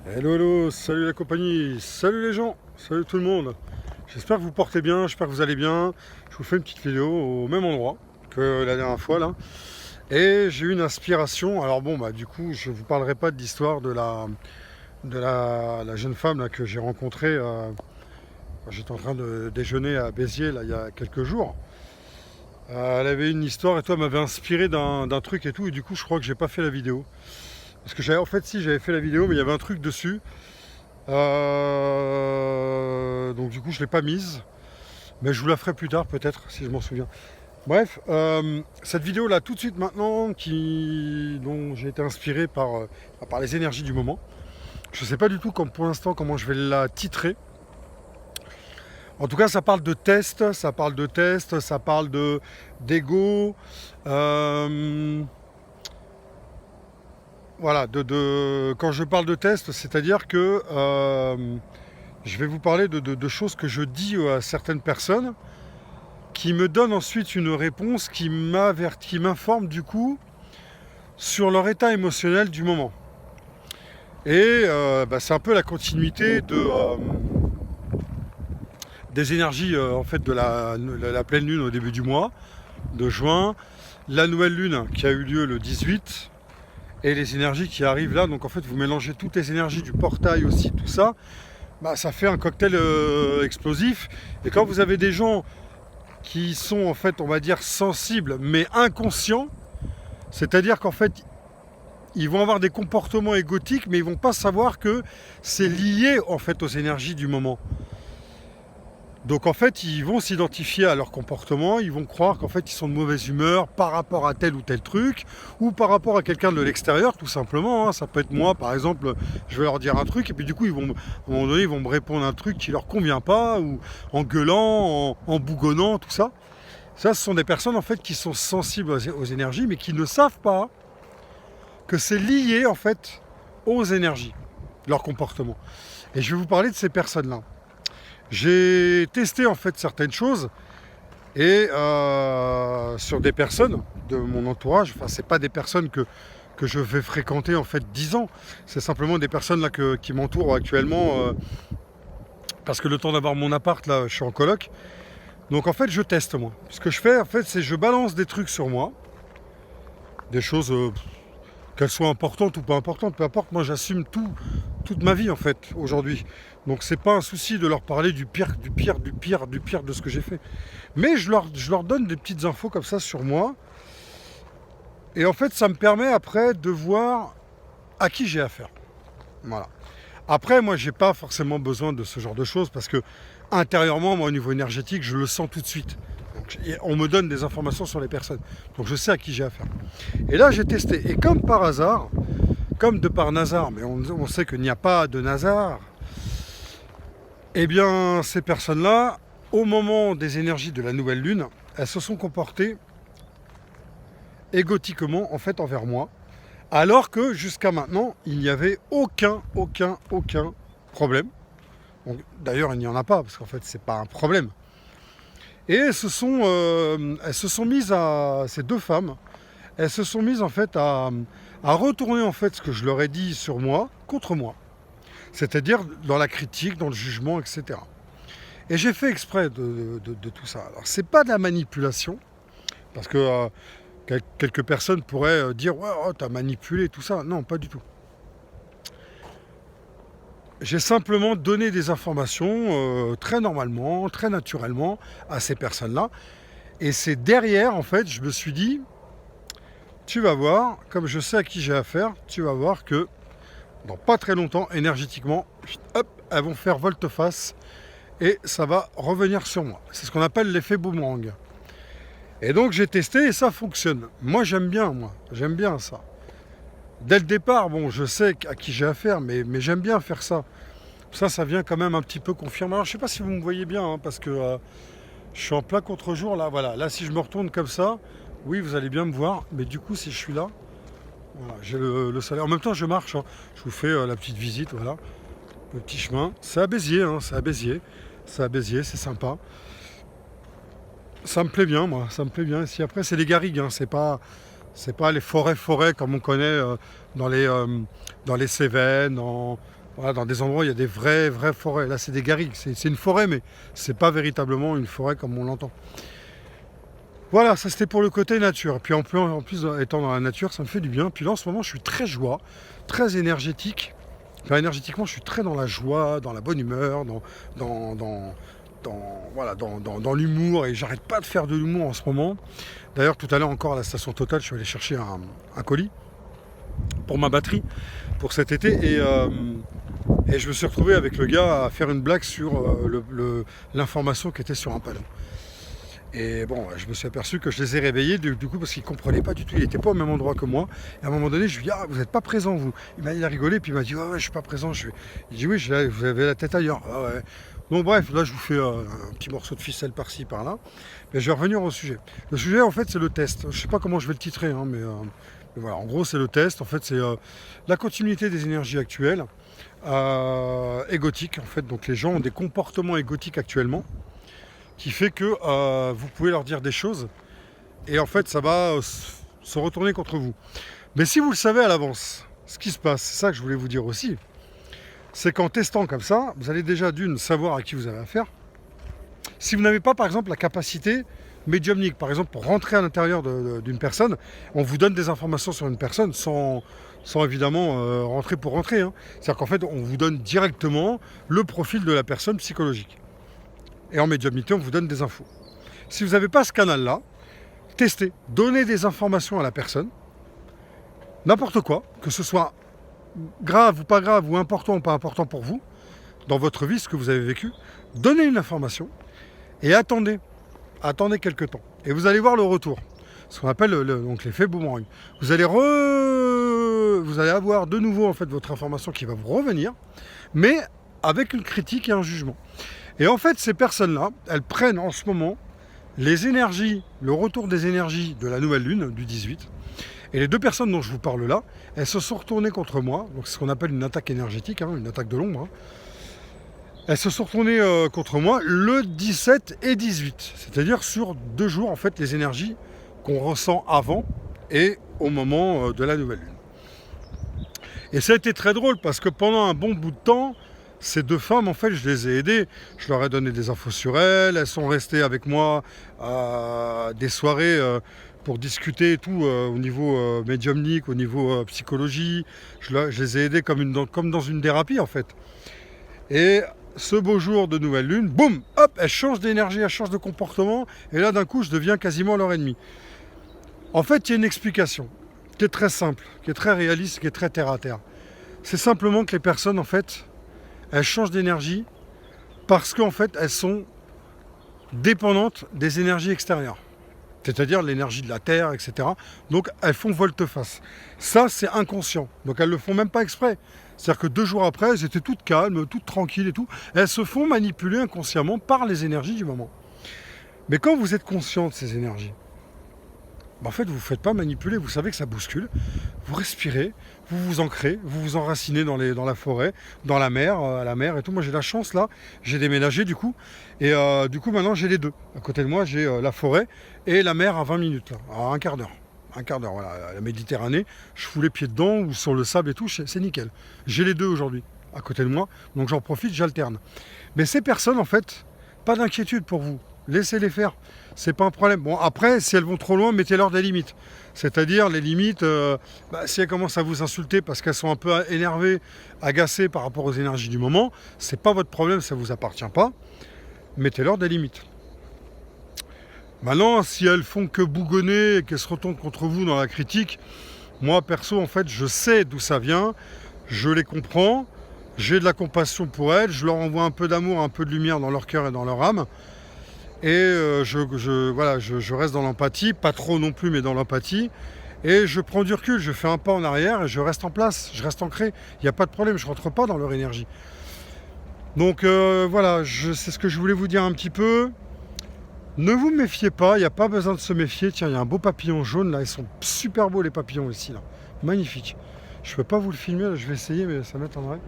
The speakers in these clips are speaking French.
Hello, hello, salut la compagnie, salut les gens, salut tout le monde. J'espère que vous portez bien, j'espère que vous allez bien. Je vous fais une petite vidéo au même endroit que la dernière fois là. Et j'ai eu une inspiration. Alors bon, bah du coup, je vous parlerai pas de l'histoire de la jeune femme là, que j'ai rencontrée. Quand j'étais en train de déjeuner à Béziers là, il y a quelques jours. Elle avait une histoire et toi m'avait inspiré d'un truc et tout. Et du coup, je crois que j'ai pas fait la vidéo. Parce que j'avais, en fait, si j'avais fait la vidéo, mais il y avait un truc dessus. Donc du coup je ne l'ai pas mise, mais je vous la ferai plus tard peut-être si je m'en souviens. Bref, cette vidéo là tout de suite maintenant, dont j'ai été inspiré par les énergies du moment. Je ne sais pas du tout pour l'instant comment je vais la titrer. En tout cas ça parle de tests, ça parle d'ego. Voilà, quand je parle de tests, c'est-à-dire que je vais vous parler de choses que je dis à certaines personnes qui me donnent ensuite une réponse qui m'informe du coup sur leur état émotionnel du moment. Et c'est un peu la continuité des énergies en fait de la pleine lune au début du mois de juin, la nouvelle lune qui a eu lieu le 18 et les énergies qui arrivent là. Donc en fait vous mélangez toutes les énergies du portail aussi, tout ça. Ça fait un cocktail explosif. Et quand vous avez des gens qui sont en fait, on va dire, sensibles, mais inconscients, c'est-à-dire qu'en fait, ils vont avoir des comportements égotiques, mais ils vont pas savoir que c'est lié en fait aux énergies du moment. Donc en fait, ils vont s'identifier à leur comportement, ils vont croire qu'en fait ils sont de mauvaise humeur par rapport à tel ou tel truc, ou par rapport à quelqu'un de l'extérieur, tout simplement. Ça peut être moi, par exemple, je vais leur dire un truc, et puis du coup, à un moment donné, ils vont me répondre un truc qui leur convient pas, ou en gueulant, en bougonnant, tout ça. Ça, ce sont des personnes en fait qui sont sensibles aux énergies, mais qui ne savent pas que c'est lié en fait aux énergies, leur comportement. Et je vais vous parler de ces personnes-là. J'ai testé en fait certaines choses et sur des personnes de mon entourage. Enfin, c'est pas des personnes que je vais fréquenter en fait 10 ans. C'est simplement des personnes là qui m'entourent actuellement parce que le temps d'avoir mon appart là, je suis en coloc. Donc en fait, je teste moi. Ce que je fais en fait, c'est je balance des trucs sur moi, des choses qu'elles soient importantes ou pas importantes, peu importe. Moi, j'assume toute ma vie en fait aujourd'hui. Donc c'est pas un souci de leur parler du pire de ce que j'ai fait. Mais je leur donne des petites infos comme ça sur moi. Et en fait, ça me permet après de voir à qui j'ai affaire. Voilà. Après, moi, j'ai pas forcément besoin de ce genre de choses parce que intérieurement, moi, au niveau énergétique, je le sens tout de suite. Donc, on me donne des informations sur les personnes. Donc je sais à qui j'ai affaire. Et là, j'ai testé. Et comme par hasard, comme de par hasard, mais on sait qu'il n'y a pas de hasard, eh bien, ces personnes-là, au moment des énergies de la nouvelle lune, elles se sont comportées égotiquement, en fait, envers moi, alors que jusqu'à maintenant, il n'y avait aucun problème. D'ailleurs, il n'y en a pas, parce qu'en fait, c'est pas un problème. Et elles se sont mises ces deux femmes, elles se sont mises en fait à retourner en fait ce que je leur ai dit sur moi contre moi. C'est-à-dire dans la critique, dans le jugement, etc. Et j'ai fait exprès de tout ça. Alors c'est pas de la manipulation, parce que quelques personnes pourraient dire ouais, oh, t'as manipulé tout ça. Non, pas du tout. J'ai simplement donné des informations très normalement, très naturellement à ces personnes-là. Et c'est derrière, en fait, je me suis dit, tu vas voir, comme je sais à qui j'ai affaire, tu vas voir que dans pas très longtemps, énergétiquement, hop, elles vont faire volte-face et ça va revenir sur moi. C'est ce qu'on appelle l'effet boomerang. Et donc j'ai testé et ça fonctionne. Moi j'aime bien ça. Dès le départ, bon, je sais à qui j'ai affaire, mais j'aime bien faire ça. Ça vient quand même un petit peu confirmer. Alors je sais pas si vous me voyez bien, hein, parce que je suis en plein contre-jour là. Voilà, là si je me retourne comme ça, oui, vous allez bien me voir. Mais du coup, si je suis là, voilà, j'ai le soleil. En même temps, je marche. Hein. Je vous fais la petite visite, voilà, le petit chemin. C'est à Béziers, hein, c'est à Béziers. C'est à Béziers, c'est sympa. Ça me plaît bien, moi. Ça me plaît bien. Ici, après, c'est les garrigues. Hein. C'est pas les forêts comme on connaît dans les Cévennes, Voilà, dans des endroits où il y a des vraies forêts. Là, c'est des garrigues. C'est une forêt, mais c'est pas véritablement une forêt comme on l'entend. Voilà, ça c'était pour le côté nature. Puis en plus, étant dans la nature, ça me fait du bien. Puis là, en ce moment, je suis très joie, très énergétique. Enfin, énergétiquement, je suis très dans la joie, dans la bonne humeur, dans l'humour. Et j'arrête pas de faire de l'humour en ce moment. D'ailleurs, tout à l'heure encore à la station Total, je suis allé chercher un colis pour ma batterie pour cet été. Et je me suis retrouvé avec le gars à faire une blague sur l'information qui était sur un panneau. Et bon, je me suis aperçu que je les ai réveillés du coup parce qu'ils ne comprenaient pas du tout, il n'était pas au même endroit que moi. Et à un moment donné, je lui ai dit, ah, vous n'êtes pas présent vous. Il a rigolé, puis il m'a dit, ouais, je suis pas présent. Il dit, oui, vous avez la tête ailleurs. Ah, ouais. Donc bref, là je vous fais un petit morceau de ficelle par-ci, par-là. Mais je vais revenir au sujet. Le sujet, en fait, c'est le test. Je ne sais pas comment je vais le titrer, hein, mais voilà, en gros, c'est le test. En fait, c'est la continuité des énergies actuelles, égotiques, en fait. Donc les gens ont des comportements égotiques actuellement, qui fait que vous pouvez leur dire des choses et en fait ça va se retourner contre vous. Mais si vous le savez à l'avance, ce qui se passe, c'est ça que je voulais vous dire aussi, c'est qu'en testant comme ça, vous allez déjà d'une savoir à qui vous avez affaire. Si vous n'avez pas par exemple la capacité médiumnique, par exemple pour rentrer à l'intérieur d'une personne, on vous donne des informations sur une personne sans évidemment rentrer pour rentrer, hein. C'est-à-dire qu'en fait on vous donne directement le profil de la personne psychologique. Et en médiumnité, on vous donne des infos. Si vous n'avez pas ce canal-là, testez, donnez des informations à la personne, n'importe quoi, que ce soit grave ou pas grave, ou important ou pas important pour vous, dans votre vie, ce que vous avez vécu, donnez une information et attendez quelques temps. Et vous allez voir le retour, ce qu'on appelle donc l'effet boomerang. Vous allez avoir de nouveau en fait votre information qui va vous revenir, mais avec une critique et un jugement. Et en fait, ces personnes-là, elles prennent en ce moment les énergies, le retour des énergies de la nouvelle lune du 18. Et les deux personnes dont je vous parle là, elles se sont retournées contre moi. Donc c'est ce qu'on appelle une attaque énergétique, hein, une attaque de l'ombre. Hein. Elles se sont retournées contre moi le 17 et 18. C'est-à-dire sur 2 jours, en fait, les énergies qu'on ressent avant et au moment de la nouvelle lune. Et ça a été très drôle parce que pendant un bon bout de temps, ces deux femmes, en fait, je les ai aidées. Je leur ai donné des infos sur elles. Elles sont restées avec moi à des soirées pour discuter et tout au niveau médiumnique, au niveau psychologie. Je les ai aidées comme dans une thérapie, en fait. Et ce beau jour de nouvelle lune, boum, hop, elles changent d'énergie, elles changent de comportement. Et là, d'un coup, je deviens quasiment leur ennemi. En fait, il y a une explication qui est très simple, qui est très réaliste, qui est très terre à terre. C'est simplement que les personnes, en fait, elles changent d'énergie parce qu'en fait, elles sont dépendantes des énergies extérieures. C'est-à-dire l'énergie de la Terre, etc. Donc, elles font volte-face. Ça, c'est inconscient. Donc, elles ne le font même pas exprès. C'est-à-dire que 2 jours après, elles étaient toutes calmes, toutes tranquilles et tout. Elles se font manipuler inconsciemment par les énergies du moment. Mais quand vous êtes conscient de ces énergies, en fait, vous ne vous faites pas manipuler, vous savez que ça bouscule, vous respirez, vous vous ancrez, vous vous enracinez dans la forêt, dans la mer, à la mer et tout. Moi, j'ai la chance, là, j'ai déménagé du coup, et du coup, maintenant, j'ai les deux. À côté de moi, j'ai la forêt et la mer à 20 minutes, là, à un quart d'heure. Un quart d'heure, voilà, la Méditerranée, je fous les pieds dedans ou sur le sable et tout, c'est nickel. J'ai les deux aujourd'hui, à côté de moi, donc j'en profite, j'alterne. Mais ces personnes, en fait, pas d'inquiétude pour vous. Laissez-les faire, c'est pas un problème. Bon, après, si elles vont trop loin, mettez-leur des limites. C'est-à-dire les limites, si elles commencent à vous insulter parce qu'elles sont un peu énervées, agacées par rapport aux énergies du moment, c'est pas votre problème, ça vous appartient pas. Mettez-leur des limites. Maintenant, si elles font que bougonner et qu'elles se retournent contre vous dans la critique, moi perso, en fait, je sais d'où ça vient, je les comprends, j'ai de la compassion pour elles, je leur envoie un peu d'amour, un peu de lumière dans leur cœur et dans leur âme. Et je reste dans l'empathie, pas trop non plus, mais dans l'empathie. Et je prends du recul, je fais un pas en arrière et je reste en place, je reste ancré. Il n'y a pas de problème, je ne rentre pas dans leur énergie. Donc voilà, c'est ce que je voulais vous dire un petit peu. Ne vous méfiez pas, il n'y a pas besoin de se méfier. Tiens, il y a un beau papillon jaune là, ils sont super beaux les papillons ici là. Magnifique. Je ne peux pas vous le filmer, là, je vais essayer, mais ça m'étonnerait.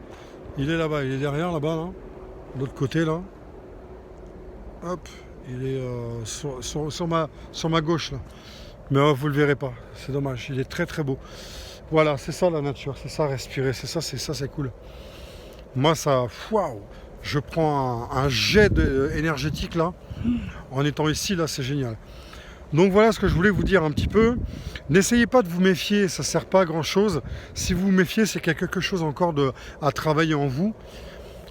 Il est là-bas, il est derrière là-bas, là. De l'autre côté là. Hop. Il est sur ma gauche là. Mais vous le verrez pas, c'est dommage, il est très très beau. Voilà, c'est ça la nature, c'est ça respirer, c'est ça, c'est cool. Moi, ça, waouh, je prends un jet énergétique là, en étant ici, là, c'est génial. Donc voilà ce que je voulais vous dire un petit peu. N'essayez pas de vous méfier, ça ne sert pas à grand chose. Si vous vous méfiez, c'est qu'il y a quelque chose encore à travailler en vous.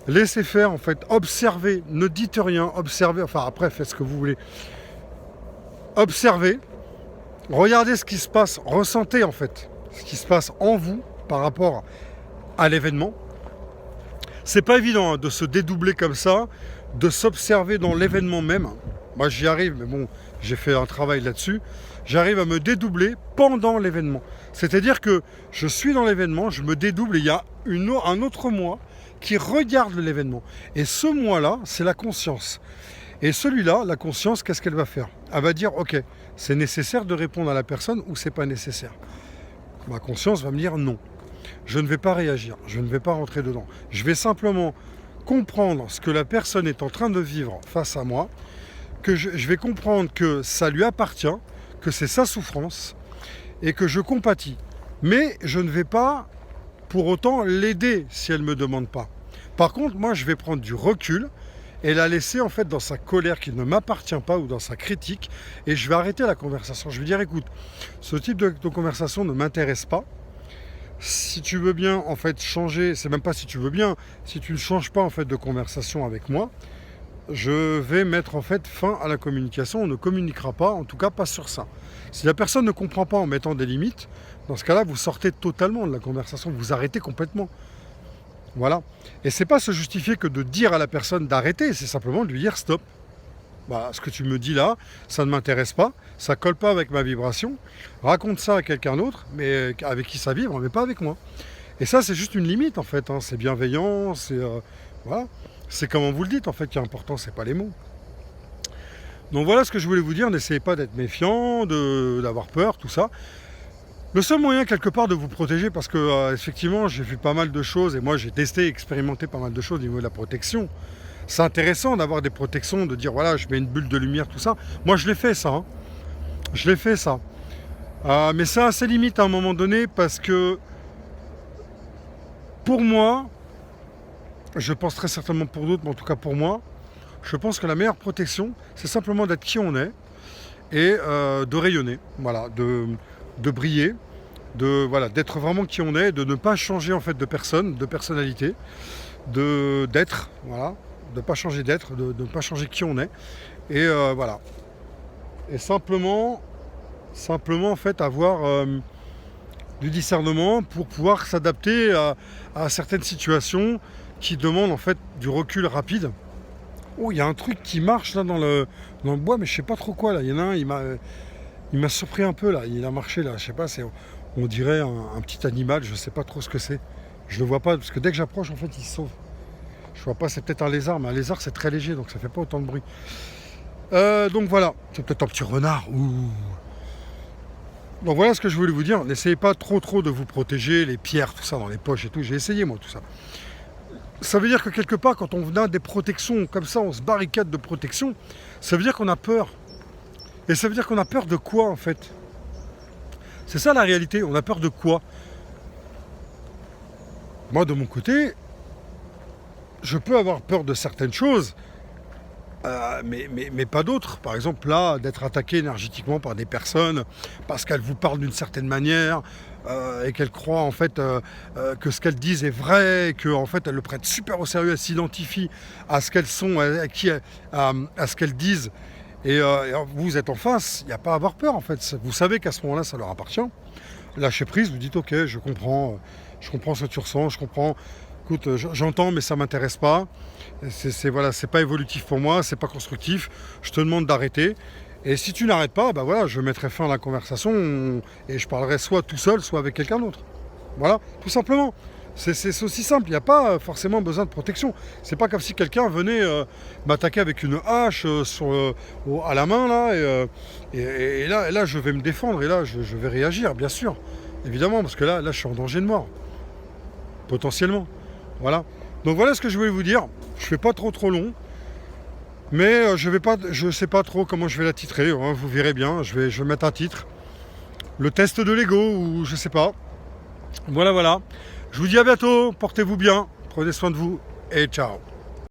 Laissez faire, en fait, observez, ne dites rien, observez, enfin après, faites ce que vous voulez. Observez, regardez ce qui se passe, ressentez en fait ce qui se passe en vous par rapport à l'événement. C'est pas évident de se dédoubler comme ça, de s'observer dans l'événement même. Moi j'y arrive, mais bon, j'ai fait un travail là-dessus. J'arrive à me dédoubler pendant l'événement. C'est-à-dire que je suis dans l'événement, je me dédouble et il y a un autre moi qui regarde l'événement. Et ce moi-là, c'est la conscience. Et celui-là, la conscience, qu'est-ce qu'elle va faire? Elle va dire, ok, c'est nécessaire de répondre à la personne ou c'est pas nécessaire. Ma conscience va me dire non. Je ne vais pas réagir, je ne vais pas rentrer dedans. Je vais simplement comprendre ce que la personne est en train de vivre face à moi, que je vais comprendre que ça lui appartient, que c'est sa souffrance et que je compatis. Mais je ne vais pas pour autant l'aider si elle ne me demande pas. Par contre, moi, je vais prendre du recul et la laisser en fait dans sa colère qui ne m'appartient pas ou dans sa critique et je vais arrêter la conversation. Je vais dire, écoute, ce type de conversation ne m'intéresse pas. Si tu veux bien en fait changer, c'est même pas si tu veux bien, si tu ne changes pas en fait de conversation avec moi, je vais mettre en fait fin à la communication, on ne communiquera pas, en tout cas pas sur ça. Si la personne ne comprend pas en mettant des limites, dans ce cas-là, vous sortez totalement de la conversation, vous arrêtez complètement. Voilà. Et c'est pas se justifier que de dire à la personne d'arrêter, c'est simplement de lui dire stop. Voilà, ce que tu me dis là, ça ne m'intéresse pas, ça colle pas avec ma vibration. Raconte ça à quelqu'un d'autre, mais avec qui ça vibre, mais pas avec moi. Et ça, c'est juste une limite en fait. C'est bienveillant, c'est voilà. C'est comment vous le dites en fait qui est important, c'est pas les mots. Donc voilà ce que je voulais vous dire. N'essayez pas d'être méfiant, d'avoir peur, tout ça. Le seul moyen quelque part de vous protéger, parce que effectivement j'ai vu pas mal de choses et moi j'ai testé, expérimenté pas mal de choses au niveau de la protection. C'est intéressant d'avoir des protections, de dire voilà je mets une bulle de lumière, tout ça. Moi je l'ai fait ça, hein. Je l'ai fait ça. Mais ça a ses limites à un moment donné parce que pour moi, je pense très certainement pour d'autres, mais en tout cas pour moi, je pense que la meilleure protection, c'est simplement d'être qui on est et de rayonner, voilà, de briller, voilà, d'être vraiment qui on est, de ne pas changer en fait de personne, de personnalité, d'être, voilà, de ne pas changer d'être, de ne pas changer qui on est, et voilà. Et simplement en fait avoir du discernement pour pouvoir s'adapter à certaines situations qui demandent en fait du recul rapide. Oh, il y a un truc qui marche là dans le bois, mais je sais pas trop quoi là. Il y en a un, il m'a surpris un peu là. Il a marché là, je sais pas, on dirait un petit animal, je sais pas trop ce que c'est. Je le vois pas parce que dès que j'approche en fait il se sauve. Je vois pas, c'est peut-être un lézard, mais un lézard c'est très léger donc ça fait pas autant de bruit. Donc voilà, c'est peut-être un petit renard. Ouh. Donc voilà ce que je voulais vous dire. N'essayez pas trop de vous protéger, les pierres, tout ça dans les poches et tout. J'ai essayé moi tout ça. Ça veut dire que quelque part, quand on a des protections comme ça, on se barricade de protection, ça veut dire qu'on a peur. Et ça veut dire qu'on a peur de quoi en fait? C'est ça la réalité, on a peur de quoi? Moi de mon côté, je peux avoir peur de certaines choses, mais pas d'autres. Par exemple là, d'être attaqué énergétiquement par des personnes parce qu'elles vous parlent d'une certaine manière et qu'elles croient en fait que ce qu'elles disent est vrai, et qu'en fait elles le prennent super au sérieux, elles s'identifient à ce qu'elles sont, à ce qu'elles disent. Et vous êtes en face, il n'y a pas à avoir peur en fait. Vous savez qu'à ce moment-là, ça leur appartient. Lâchez prise, vous dites ok, je comprends ce que tu ressens, je comprends. Écoute, j'entends, mais ça m'intéresse pas. Voilà, c'est pas évolutif pour moi, c'est pas constructif. Je te demande d'arrêter. Et si tu n'arrêtes pas, bah voilà, je mettrai fin à la conversation et je parlerai soit tout seul, soit avec quelqu'un d'autre. Voilà, tout simplement. C'est aussi simple, il n'y a pas forcément besoin de protection. C'est pas comme si quelqu'un venait m'attaquer avec une hache à la main là, et là je vais me défendre et là je vais réagir, bien sûr, évidemment, parce que là je suis en danger de mort, potentiellement. Voilà. Donc voilà ce que je voulais vous dire. Je fais pas trop long, mais je sais pas trop comment je vais la titrer. Hein, vous verrez bien. Je vais mettre un titre, le test de l'ego ou je sais pas. Voilà. Je vous dis à bientôt. Portez-vous bien. Prenez soin de vous et ciao.